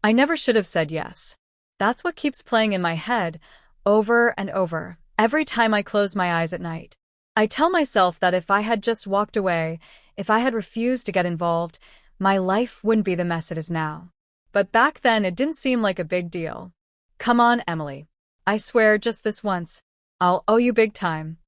I never should have said yes. That's what keeps playing in my head, over and over, every time I close my eyes at night. I tell myself that if I had just walked away, if I had refused to get involved, my life wouldn't be the mess it is now. But back then it didn't seem like a big deal. Come on, Emily. I swear just this once. I'll owe you big time.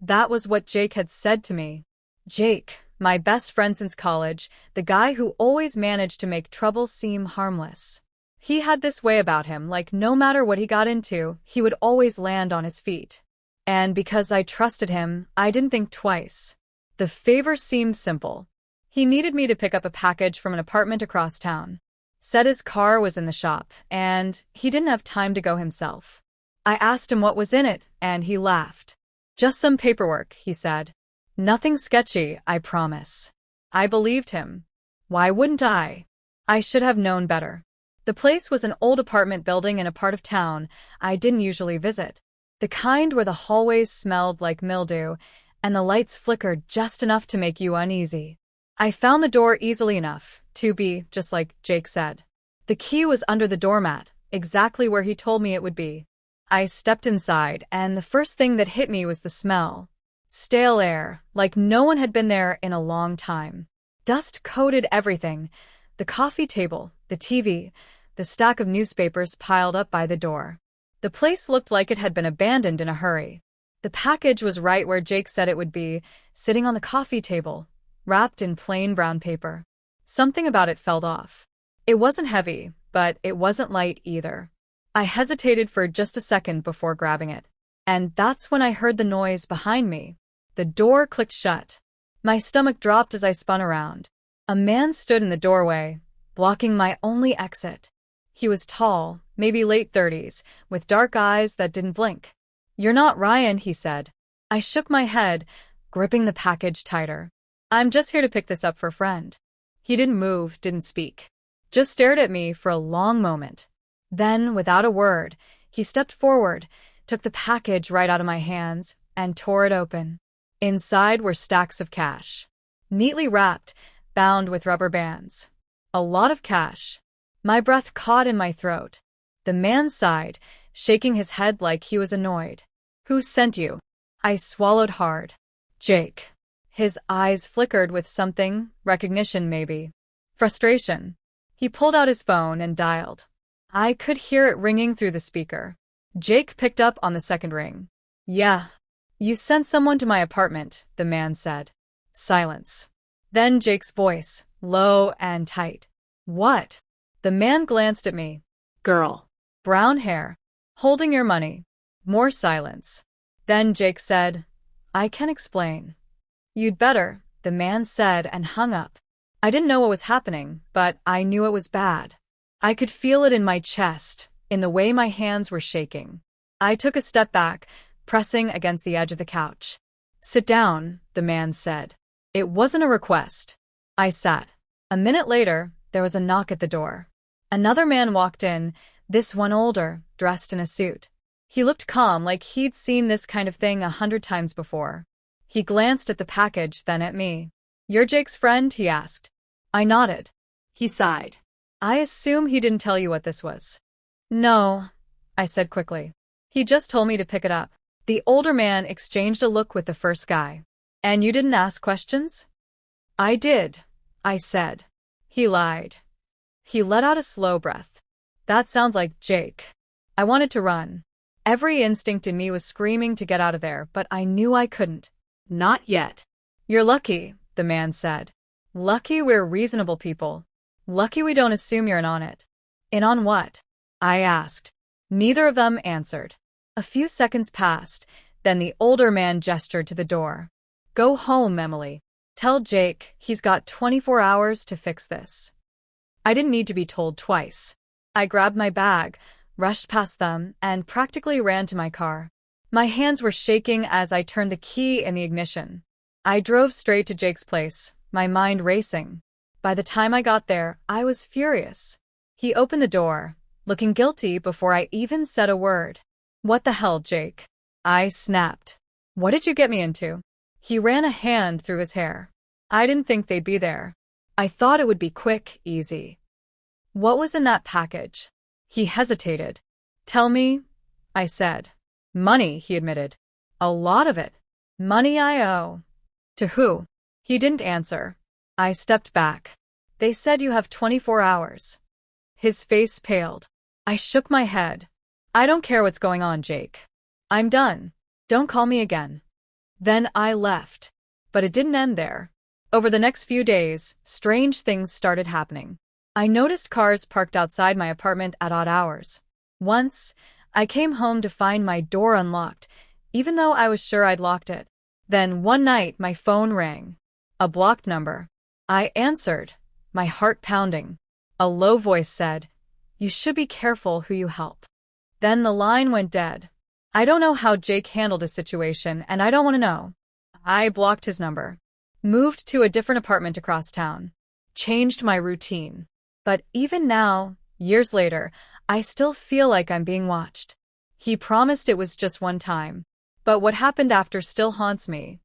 That was what Jake had said to me. Jake, my best friend since college, the guy who always managed to make trouble seem harmless. He had this way about him, like no matter what he got into, he would always land on his feet. And because I trusted him, I didn't think twice. The favor seemed simple. He needed me to pick up a package from an apartment across town. Said his car was in the shop, and he didn't have time to go himself. I asked him what was in it, and he laughed. Just some paperwork, he said. Nothing sketchy, I promise. I believed him. Why wouldn't I? I should have known better. The place was an old apartment building in a part of town I didn't usually visit. The kind where the hallways smelled like mildew, and the lights flickered just enough to make you uneasy. I found the door easily enough, to be, just like Jake said. The key was under the doormat, exactly where he told me it would be. I stepped inside, and the first thing that hit me was the smell. Stale air, like no one had been there in a long time. Dust coated everything. The coffee table, the TV, the stack of newspapers piled up by the door. The place looked like it had been abandoned in a hurry. The package was right where Jake said it would be, sitting on the coffee table, wrapped in plain brown paper. Something about it felt off. It wasn't heavy, but it wasn't light either. I hesitated for just a second before grabbing it. And that's when I heard the noise behind me. The door clicked shut. My stomach dropped as I spun around. A man stood in the doorway, blocking my only exit. He was tall, maybe late 30s, with dark eyes that didn't blink. You're not Ryan, he said. I shook my head, gripping the package tighter. I'm just here to pick this up for a friend. He didn't move, didn't speak. Just stared at me for a long moment. Then, without a word, he stepped forward, took the package right out of my hands, and tore it open. Inside were stacks of cash. Neatly wrapped, bound with rubber bands. A lot of cash. My breath caught in my throat. The man sighed, shaking his head like he was annoyed. Who sent you? I swallowed hard. Jake. His eyes flickered with something, recognition maybe. Frustration. He pulled out his phone and dialed. I could hear it ringing through the speaker. Jake picked up on the second ring. Yeah. You sent someone to my apartment, the man said. Silence. Then Jake's voice, low and tight. What? The man glanced at me. Girl. Brown hair. Holding your money. More silence. Then Jake said, I can explain. You'd better, the man said and hung up. I didn't know what was happening, but I knew it was bad. I could feel it in my chest, in the way my hands were shaking. I took a step back, pressing against the edge of the couch. Sit down, the man said. It wasn't a request. I sat. A minute later, there was a knock at the door. Another man walked in, this one older, dressed in a suit. He looked calm, like he'd seen this kind of thing 100 times before. He glanced at the package, then at me. You're Jake's friend? He asked. I nodded. He sighed. I assume he didn't tell you what this was. No, I said quickly. He just told me to pick it up. The older man exchanged a look with the first guy. And you didn't ask questions? I did, I said. He lied. He let out a slow breath. That sounds like Jake. I wanted to run. Every instinct in me was screaming to get out of there, but I knew I couldn't. Not yet. You're lucky, the man said. Lucky we're reasonable people. Lucky we don't assume you're in on it. In on what? I asked. Neither of them answered. A few seconds passed, then the older man gestured to the door. Go home, Emily. Tell Jake he's got 24 hours to fix this. I didn't need to be told twice. I grabbed my bag, rushed past them, and practically ran to my car. My hands were shaking as I turned the key in the ignition. I drove straight to Jake's place, my mind racing. By the time I got there, I was furious. He opened the door, looking guilty before I even said a word. What the hell, Jake? I snapped. What did you get me into? He ran a hand through his hair. I didn't think they'd be there. I thought it would be quick, easy. What was in that package? He hesitated. Tell me, I said. Money, he admitted. A lot of it. Money I owe. To who? He didn't answer. I stepped back. They said you have 24 hours. His face paled. I shook my head. I don't care what's going on, Jake. I'm done. Don't call me again. Then I left. But it didn't end there. Over the next few days, strange things started happening. I noticed cars parked outside my apartment at odd hours. Once, I came home to find my door unlocked, even though I was sure I'd locked it. Then one night, my phone rang. A blocked number. I answered, my heart pounding. A low voice said, "You should be careful who you help." Then the line went dead. I don't know how Jake handled his situation, and I don't want to know. I blocked his number. Moved to a different apartment across town. Changed my routine. But even now, years later, I still feel like I'm being watched. He promised it was just one time. But what happened after still haunts me.